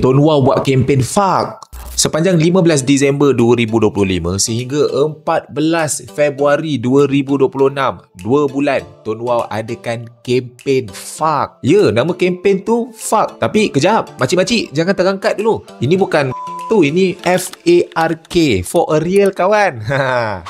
Tuan Wow buat kempen FAQ sepanjang 15 Disember 2025 sehingga 14 Februari 2026. 2 bulan Tuan Wow adakan kempen FAQ. Ya, nama kempen tu FAQ. Tapi kejap, makcik-makcik jangan terangkat dulu. Ini bukan tu, ini FARK, for a real kawan.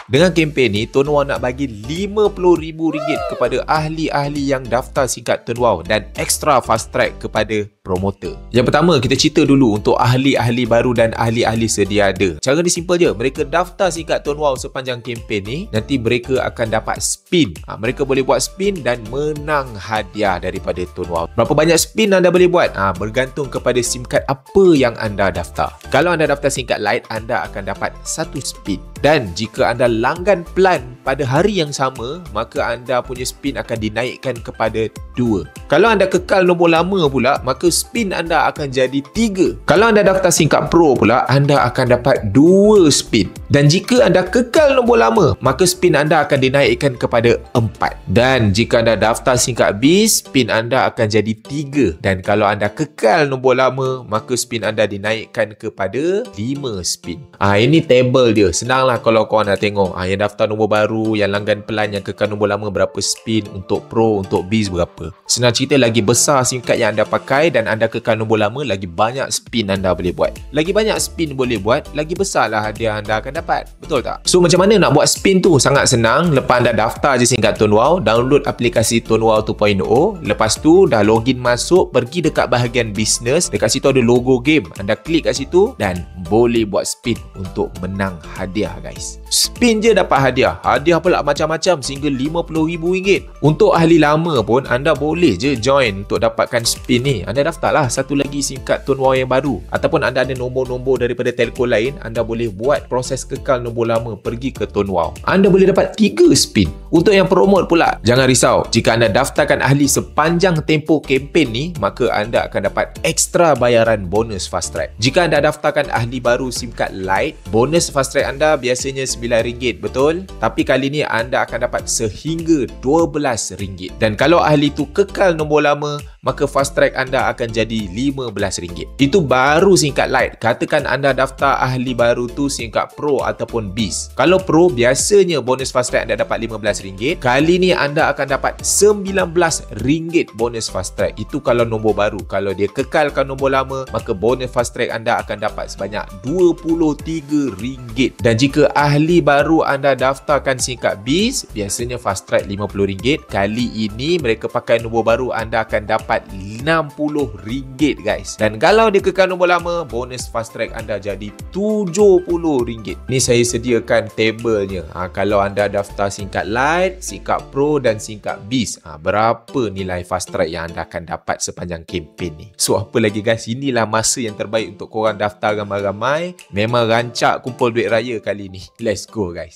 Dengan kempen ni Tuan Wow nak bagi RM50,000 kepada ahli-ahli yang daftar singkat Tuan Wow dan extra fast track kepada promoter. Yang pertama, kita cerita dulu untuk ahli-ahli baru dan ahli-ahli sedia ada. Cara ni simple je. Mereka daftar singkat Tuan Wow sepanjang kempen ni, nanti mereka akan dapat spin. Mereka boleh buat spin dan menang hadiah daripada Tuan Wow. Berapa banyak spin anda boleh buat? Bergantung kepada SIM card apa yang anda daftar. Kalau anda daftar SIM card Lite, anda akan dapat 1 spin. Dan jika anda langgan plan pada hari yang sama, maka anda punya spin akan dinaikkan kepada 2. Kalau anda kekal nombor lama pula, maka spin anda akan jadi 3. Kalau anda daftar SIM card Pro pula, anda akan dapat 2 spin. Dan jika anda kekal nombor lama, maka spin anda akan dinaikkan kepada 4. Dan jika anda daftar SIM card Biz, spin anda akan jadi 3. Dan kalau anda kekal nombor lama, maka spin anda dinaikkan kepada 5 spin. Ini table dia. Senanglah kalau korang nak tengok. Yang daftar nombor baru, yang langgan pelan, yang kekal nombor lama berapa spin, untuk Pro, untuk Biz berapa. Senang cerita, lagi besar SIM card yang anda pakai dan anda kekal nombor lama, lagi banyak spin anda boleh buat. Lagi banyak spin boleh buat, lagi besarlah hadiah anda akan dapat. Betul tak? So macam mana nak buat spin tu? Sangat senang. Lepas anda daftar je singkat Tuan Wow, download aplikasi Tuan Wow 2.0. Lepas tu dah login masuk, pergi dekat bahagian bisnes. Dekat situ ada logo game. Anda klik kat situ dan boleh buat spin untuk menang hadiah guys. Spin je dapat hadiah. Hadiah pula macam-macam sehingga RM50,000. Untuk ahli lama pun anda boleh je join untuk dapatkan spin ni. Anda daftarlah satu lagi SIM card Tuan Wow yang baru. Ataupun anda ada nombor-nombor daripada telco lain, anda boleh buat proses kekal nombor lama pergi ke Tuan Wow. Anda boleh dapat 3 spin. Untuk yang promote pula, jangan risau. Jika anda daftarkan ahli sepanjang tempoh kempen ni, maka anda akan dapat ekstra bayaran bonus fast track. Jika anda daftarkan ahli baru SIM card Lite, bonus fast track anda biasanya RM9, betul? Tapi kali ni anda akan dapat sehingga RM12. Dan kalau ahli tu kekal nombor lama, maka fast track anda akan jadi RM15. Itu baru SIM card Lite. Katakan anda daftar ahli baru tu SIM card Pro ataupun Biz. Kalau Pro, biasanya bonus fast track anda dapat RM15. Kali ni anda akan dapat RM19 bonus fast track. Itu kalau nombor baru. Kalau dia kekalkan nombor lama, maka bonus fast track anda akan dapat sebanyak RM23. Dan jika ahli baru anda daftarkan SIM card Biz, biasanya fast track RM50. Kali ini mereka pakai nombor baru, anda akan dapat RM60 guys. Dan kalau dia kekal nombor lama, bonus fast track anda jadi RM70. Ni saya sediakan tabelnya. Kalau anda daftar SIM card Lite, SIM card Pro dan SIM card Biz, berapa nilai fast track yang anda akan dapat sepanjang kempen ni. So apa lagi guys, inilah masa yang terbaik untuk korang daftar ramai-ramai. Memang rancak kumpul duit raya kali ni. Let's go guys.